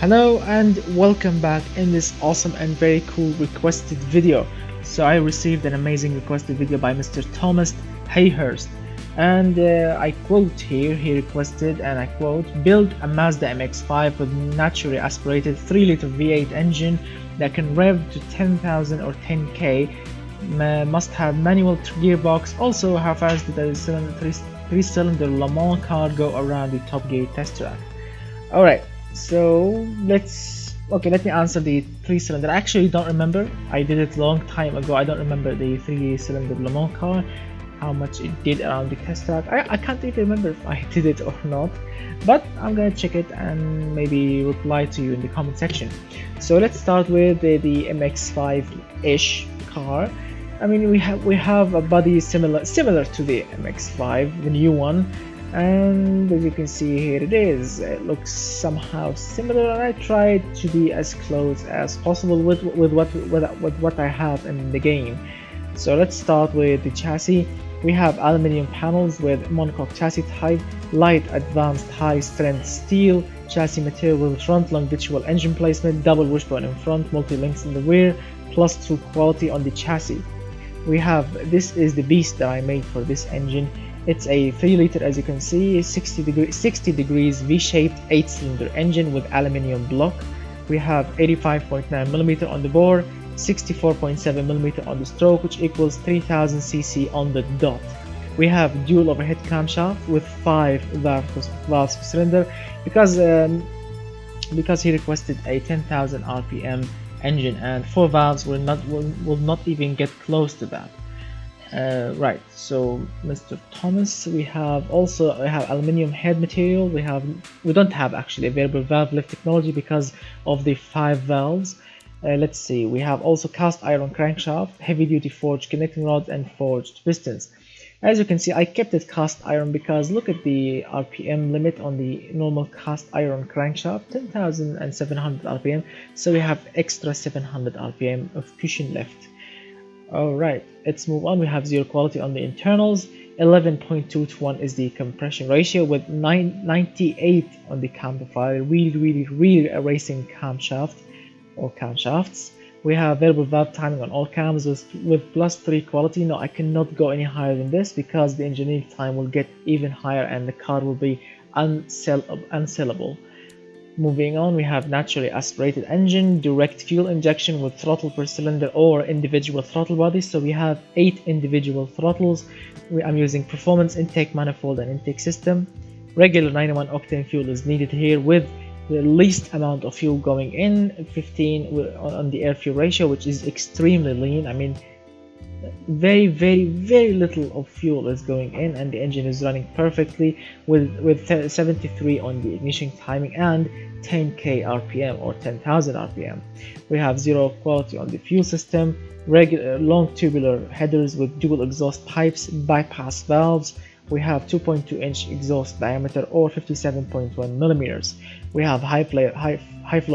Hello and welcome back in this awesome and very cool requested video. So I received an amazing requested video by Mr. Thomas Hayhurst, and I quote here, he requested, and I quote, build a Mazda MX-5 with naturally aspirated 3-liter V8 engine that can rev to 10,000 or 10k, must have manual gearbox, also how fast did the three-cylinder Le Mans car go around the Top Gear test track. Alright, so let me answer the 3-cylinder. I actually don't remember. I did it a long time ago. I don't remember the 3-cylinder Le Mans car, how much it did around the test track. I can't even remember if I did it or not, but I'm gonna check it and maybe reply to you in the comment section. So let's start with the MX-5-ish car. I mean, we have a body similar to the MX-5, the new one, and as you can see here it is. It looks somehow similar, and I tried to be as close as possible with what I have in the game. So let's start with the chassis. We have aluminum panels with monocoque chassis type, light advanced high strength steel chassis material with front longitudinal engine placement, double wishbone in front, multi-links in the rear, plus true quality on the chassis. We have, this is the beast that I made for this engine. It's a 3-liter, as you can see, 60 degrees V-shaped 8-cylinder engine with aluminium block. We have 85.9mm on the bore, 64.7mm on the stroke, which equals 3000 cc on the dot. We have dual overhead camshaft with 5 valves per cylinder because he requested a 10,000 RPM engine, and 4 valves will not even get close to that. Right, so Mr. Thomas, we have aluminium head material. We don't have actually available valve lift technology because of the 5 valves. Let's see, we have also cast iron crankshaft, heavy duty forged connecting rods, and forged pistons. As you can see, I kept it cast iron because look at the RPM limit on the normal cast iron crankshaft, 10,700 RPM, so we have extra 700 RPM of cushion left. Alright, let's move on. We have zero quality on the internals, 11.2 to 1 is the compression ratio with 98 on the cam profile, really a racing camshaft or camshafts. We have variable valve timing on all cams with +3 quality. No, I cannot go any higher than this because the engineering time will get even higher and the car will be unsellable. Moving on, we have naturally aspirated engine, direct fuel injection with throttle per cylinder or individual throttle bodies. So we have 8 individual throttles. I'm using performance intake manifold and intake system. Regular 91 octane fuel is needed here with the least amount of fuel going in, 15 on the air fuel ratio, which is extremely lean. I mean, very little of fuel is going in, and the engine is running perfectly with 73 on the ignition timing and 10k RPM or 10,000 RPM. We have zero quality on the fuel system, regular long tubular headers with dual exhaust pipes, bypass valves. We have 2.2-inch exhaust diameter or 57.1 millimeters. We have high flow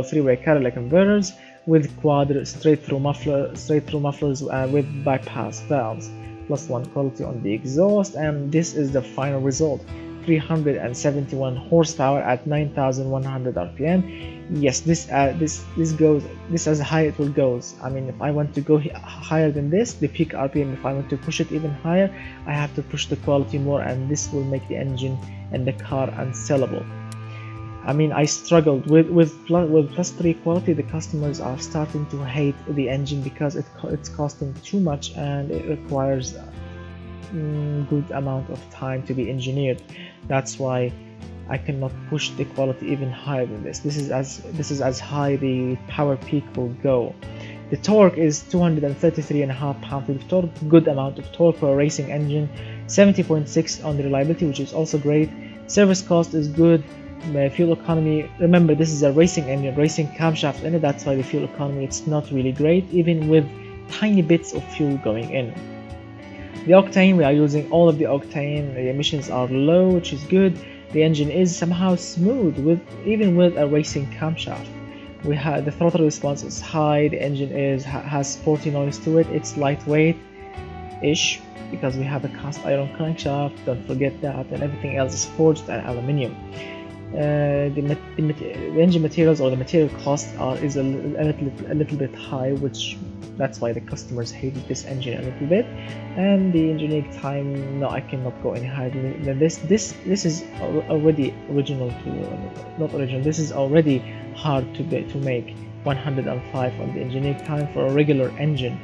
3-way catalytic converters with quad straight through mufflers with bypass valves. +1 quality on the exhaust, and this is the final result. 371 horsepower at 9,100 RPM. Yes, this as high it will goes. I mean, if I want to go higher than this, the peak RPM, if I want to push it even higher, I have to push the quality more, and this will make the engine and the car unsellable. I mean, I struggled with +3 quality. The customers are starting to hate the engine because it's costing too much and it requires good amount of time to be engineered. That's why I cannot push the quality even higher than this. This is as high the power peak will go. The torque is 233.5 pound-feet of torque, good amount of torque for a racing engine. 70.6 on the reliability, which is also great. Service cost is good. Fuel economy, remember this is a racing engine, racing camshaft in it, that's why the fuel economy, it's not really great even with tiny bits of fuel going in. The octane, we are using all of the octane, the emissions are low, which is good. The engine is somehow smooth even with a racing camshaft. We have the throttle response is high, the engine has sporty noise to it, it's lightweight ish because we have a cast iron crankshaft, don't forget that, and everything else is forged and aluminium. the engine materials or the material cost is a little bit high, which that's why the customers hated this engine a little bit. And the engineering time, no, I cannot go any higher than this. This is already original to not original. This is already hard to make 105 on the engineering time for a regular engine.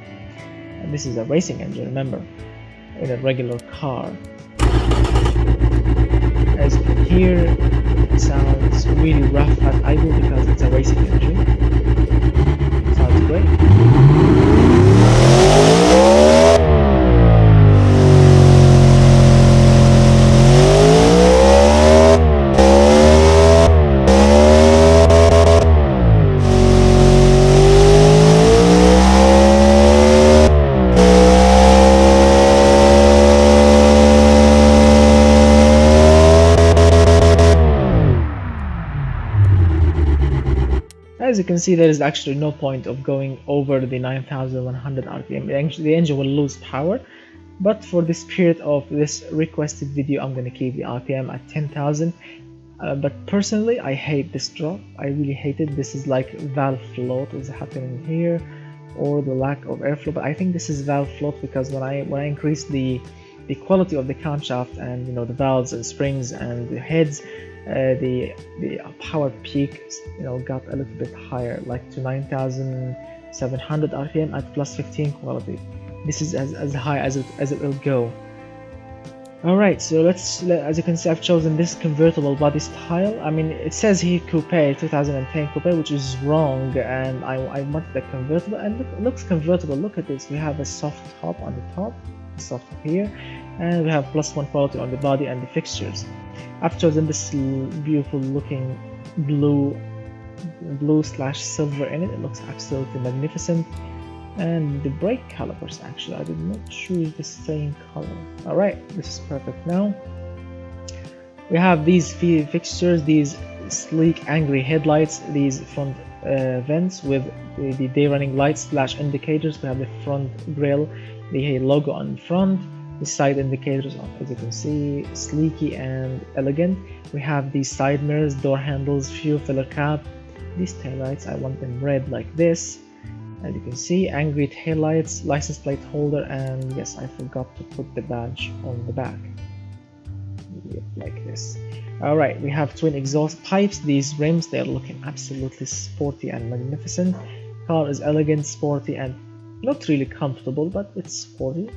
And this is a racing engine, remember, in a regular car. As you can hear, it sounds really rough at idle because it's a racing engine. It sounds great. As you can see, there is actually no point of going over the 9100 RPM. The engine will lose power, but for the spirit of this requested video, I'm going to keep the RPM at 10,000. But personally, I hate this drop. I really hate it. This is like valve float is happening here, or the lack of airflow. But I think this is valve float because when I increase the quality of the camshaft and the valves and springs and the heads, the power peak got a little bit higher, like to 9700 RPM at plus 15 quality. This is as high as it will go. Alright, so as you can see, I've chosen this convertible body style. I mean, it says here coupe 2010 coupe, which is wrong, and I wanted a convertible, and it looks convertible. Look at this. We have a soft top on the top, soft top here, and we have +1 quality on the body and the fixtures. I've chosen this beautiful looking blue slash silver in it. It looks absolutely magnificent. And the brake calipers, actually, I did not choose the same color. Alright, this is perfect now. We have these fixtures, these sleek angry headlights, these front vents with the day running lights flash indicators. We have the front grille, the logo on front, the side indicators, as you can see, sleeky and elegant. We have these side mirrors, door handles, fuel filler cap. These taillights, I want them red like this. As you can see, angry taillights, license plate holder, and yes, I forgot to put the badge on the back. Yep, like this. Alright, we have twin exhaust pipes. These rims, they're looking absolutely sporty and magnificent. Car is elegant, sporty, and not really comfortable, but it's sporty.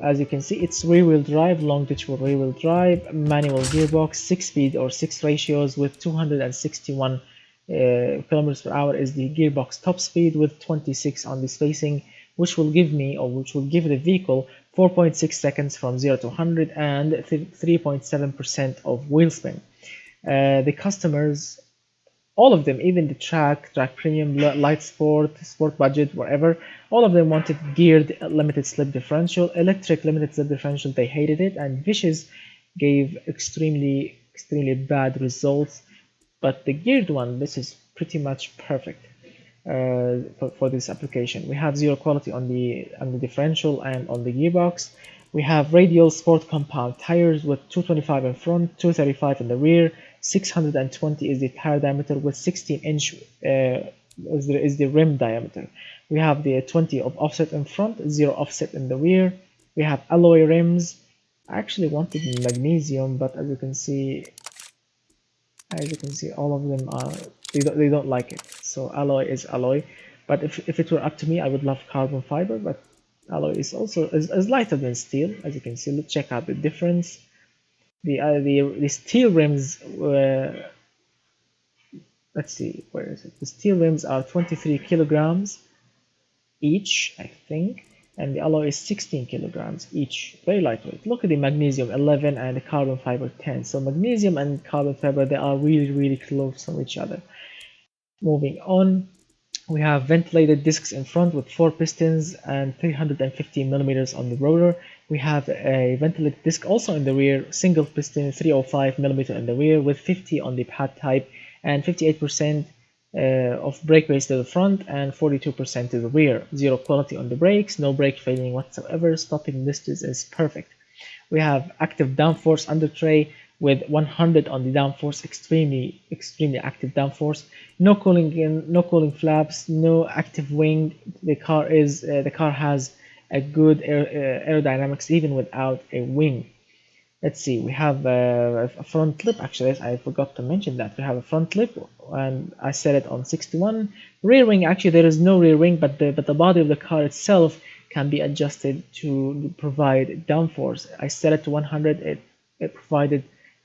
As you can see, it's rear-wheel drive, longitudinal rear-wheel drive, manual gearbox, 6-speed or 6 ratios with 261 kilometers per hour is the gearbox top speed, with 26 on the spacing, which will give the vehicle 4.6 seconds from 0 to 100 and 3.7% of wheel spin. The customers, all of them, even the track premium, light sport budget, whatever, all of them wanted geared limited slip differential. Electric limited slip differential, they hated it, and Vicious gave extremely bad results. But the geared one, this is pretty much perfect for this application. We have zero quality on the differential and on the gearbox. We have radial sport compound tires with 225 in front, 235 in the rear, 620 is the tire diameter, with 16-inch is the rim diameter. We have the 20 of offset in front, 0 offset in the rear. We have alloy rims. I actually wanted magnesium, but as you can see, all of them are they don't like it. So alloy is alloy. But if it were up to me, I would love carbon fiber, but alloy is also is lighter than steel. As you can see, let's check out the difference. The steel rims were, let's see, where is it? The steel rims are 23 kilograms each, I think, and the alloy is 16 kilograms each. Very lightweight. Look at the magnesium 11 and the carbon fiber 10. So magnesium and carbon fiber, they are really close from each other. Moving on, we have ventilated discs in front with 4 pistons and 350 millimeters on the rotor. We have a ventilated disc also in the rear, single piston, 305 millimeter in the rear, with 50 on the pad type and 58% of brake base to the front and 42% to the rear. Zero quality on the brakes, no brake failing whatsoever. Stopping distance is perfect. We have active downforce under tray with 100 on the downforce, extremely active downforce. No cooling in, no cooling flaps, no active wing. The car has a good aerodynamics even without a wing. Let's see, we have a front lip. Actually, I forgot to mention that we have a front lip, and I set it on 61. Rear wing, actually there is no rear wing, but the body of the car itself can be adjusted to provide downforce. I set it to 100. It provided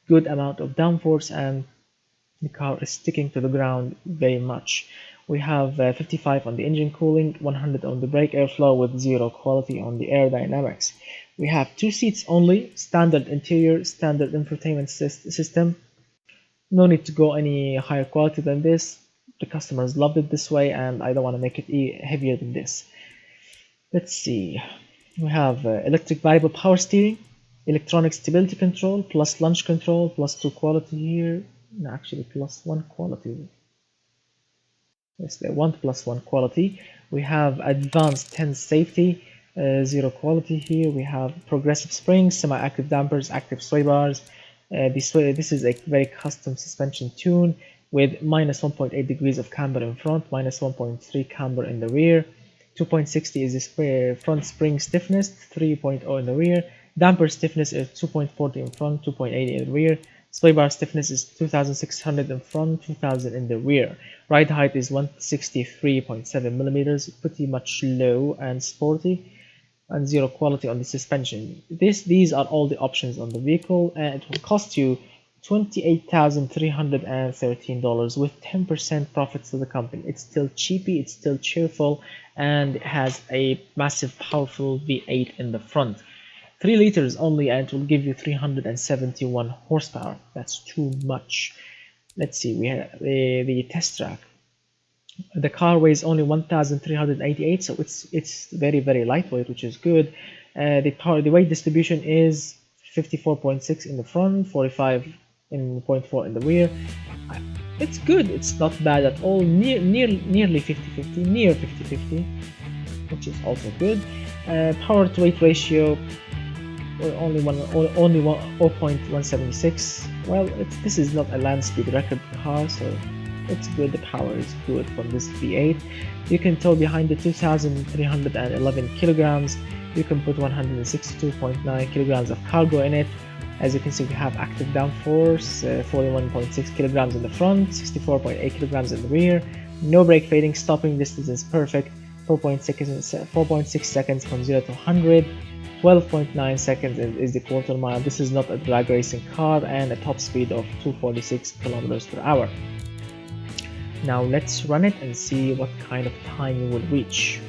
good amount of downforce, and the car is sticking to the ground very much. We have 55 on the engine cooling, 100 on the brake airflow, with 0 quality on the aerodynamics. We have 2 seats only, standard interior, standard infotainment system. No need to go any higher quality than this. The customers loved it this way, and I don't want to make it heavier than this. Let's see. We have electric variable power steering, electronic stability control, plus launch control, plus 2 quality here. No, actually plus 1 quality. Yes, the 1 plus 1 quality. We have advanced 10 safety, 0 quality here. We have progressive springs, semi-active dampers, active sway bars. This is a very custom suspension tune with minus 1.8 degrees of camber in front, minus 1.3 camber in the rear. 2.60 is the front spring stiffness, 3.0 in the rear. Damper stiffness is 2.40 in front, 2.80 in the rear. Sway bar stiffness is 2600 in front, 2000 in the rear. Ride height is 163.7 millimeters, pretty much low and sporty, and 0 quality on the suspension. These are all the options on the vehicle, and it will cost you $28,313 with 10% profits to the company. It's still cheapy, it's still cheerful, and it has a massive, powerful V8 in the front. 3 liters only, and it will give you 371 horsepower. That's too much. Let's see, we have the test track. The car weighs only 1,388, so it's very lightweight, which is good. The weight distribution is 54.6 in the front, 45.4 in the rear. It's good. It's not bad at all. Nearly 50-50, near 50-50, which is also good. Power to weight ratio only 0.176. Well, this is not a land speed record car, so it's good. The power is good from this V8. You can tow behind the 2,311 kilograms. You can put 162.9 kilograms of cargo in it. As you can see, we have active downforce, 41.6 kilograms in the front, 64.8 kilograms in the rear. No brake fading. Stopping distance is perfect. 4.6 seconds from 0 to 100. 12.9 seconds is the quarter mile. This is not a drag racing car, and a top speed of 246 kilometers per hour. Now let's run it and see what kind of time you will reach.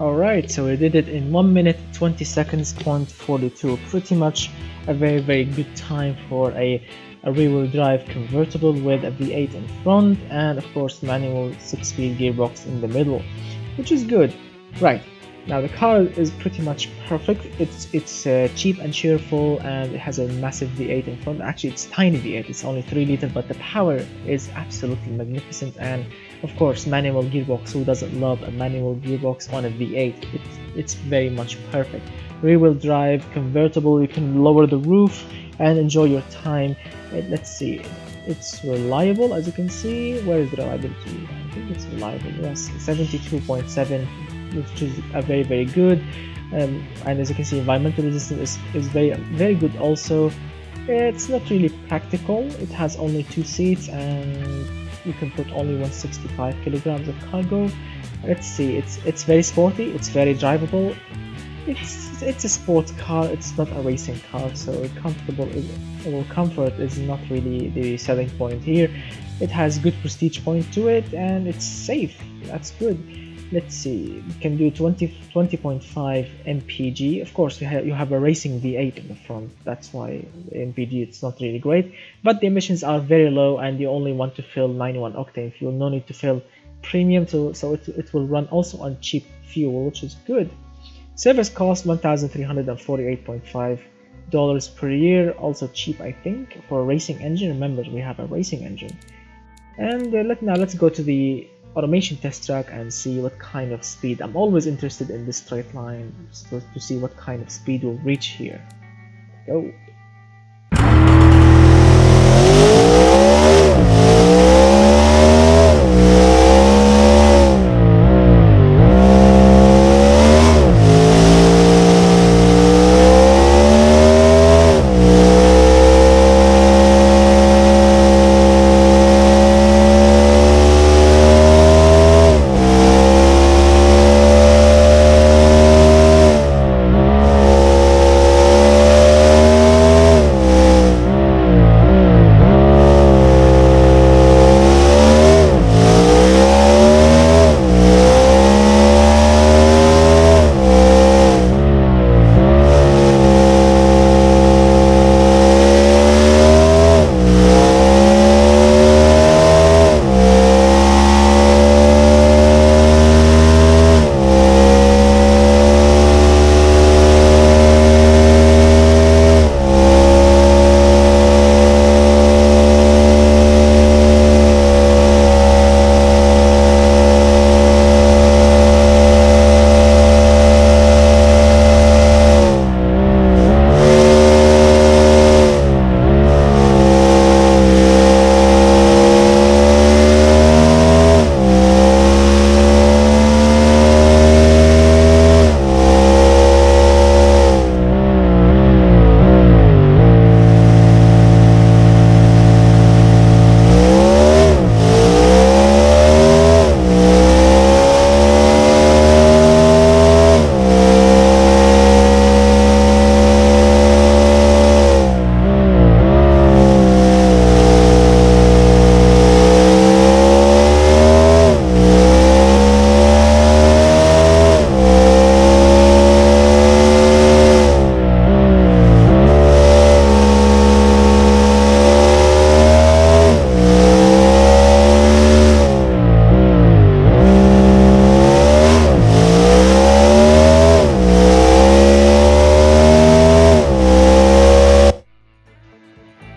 Alright, so we did it in 1 minute 20 seconds, 0.42. Pretty much a very good time for a rear-wheel drive convertible with a V8 in front, and of course manual 6-speed gearbox in the middle, which is good. Right, now the car is pretty much perfect. It's cheap and cheerful, and it has a massive V8 in front. Actually, it's tiny V8, it's only 3 liters, but the power is absolutely magnificent, and Of course, manual gearbox, who doesn't love a manual gearbox on a V8? It's very much perfect. Rear wheel drive, convertible, you can lower the roof and enjoy your time. Let's see, it's reliable, as you can see. Where is the reliability? I think it's reliable, yes, 72.7, which is a very good. And as you can see, environmental resistance is very good also. It's not really practical. It has only 2 seats and you can put only 165 kilograms of cargo. Let's see, it's very sporty, it's very drivable. It's a sports car, it's not a racing car, so comfort is not really the selling point here. It has good prestige point to it and it's safe. That's good. Let's see, you can do 20.5 mpg. Of course, you have a racing V8 in the front, that's why the mpg it's not really great, but the emissions are very low and you only want to fill 91 octane fuel, no need to fill premium, so it will run also on cheap fuel, which is good. Service cost $1,348.5 per year, also cheap I think for a racing engine. Remember, we have a racing engine. And let's go to the automation test track and see what kind of speed. I'm always interested in this straight line to see what kind of speed we'll reach here. Go.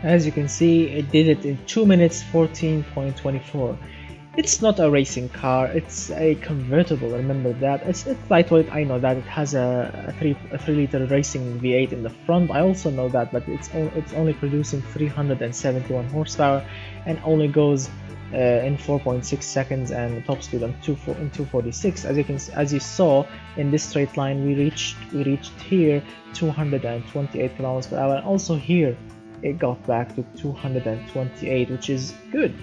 As you can see, it did it in 2 minutes 14.24. It's not a racing car, it's a convertible, remember that. It's lightweight, I know that. It has a 3 liter racing V8 in the front, I also know that, but it's only producing 371 horsepower and only goes in 4.6 seconds and top speed on 246. As you saw in this straight line, we reached here 228 kilometers per hour, and also here it got back to 228, which is good.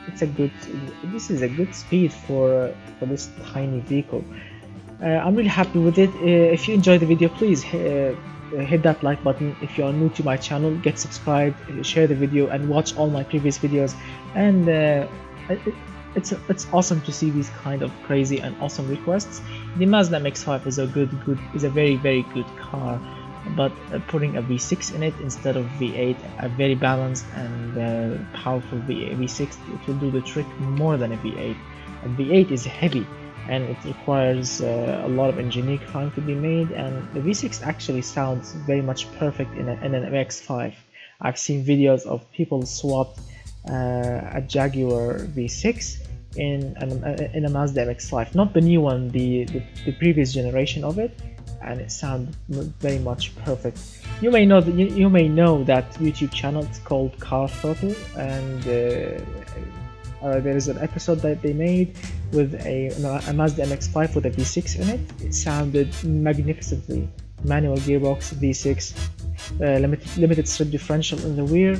This is a good speed for this tiny vehicle. I'm really happy with it. If you enjoyed the video, please hit that like button. If you are new to my channel, get subscribed, share the video, and watch all my previous videos. And it's awesome to see these kind of crazy and awesome requests. The Mazda MX-5 is a very good car, but putting a V6 in it instead of V8, a very balanced and powerful V6, it will do the trick more than a V8. A V8 is heavy and it requires a lot of engineering time to be made, and the V6 actually sounds very much perfect in an MX-5. I've seen videos of people swapped a Jaguar V6 in a Mazda MX-5, not the new one, the previous generation of it, and it sounded very much perfect. You may know that YouTube channel. It's called Car Throttle, and there is an episode that they made with a Mazda MX-5 with a V6 in it. It sounded magnificently. Manual gearbox, V6, limited slip differential in the rear,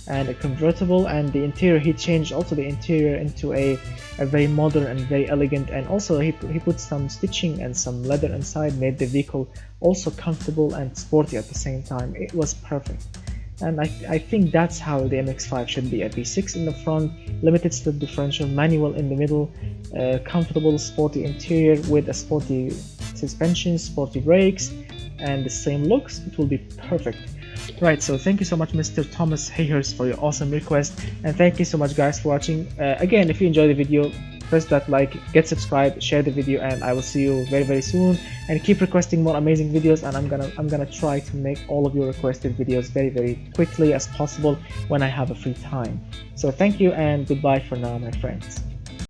and a convertible. And the interior, he changed also the interior into a very modern and very elegant, and also he put some stitching and some leather inside, made the vehicle also comfortable and sporty at the same time. It was perfect. And I think that's how the MX-5 should be: a V6 in the front, limited slip differential, manual in the middle, comfortable sporty interior with a sporty suspension, sporty brakes, and the same looks. It will be perfect. Right, so thank you so much, Mr. Thomas Hayhurst, for your awesome request, and thank you so much, guys, for watching. Again, if you enjoyed the video, press that like, get subscribed, share the video, and I will see you very soon. And keep requesting more amazing videos, and I'm gonna try to make all of your requested videos very quickly as possible when I have a free time. So thank you, and goodbye for now, my friends.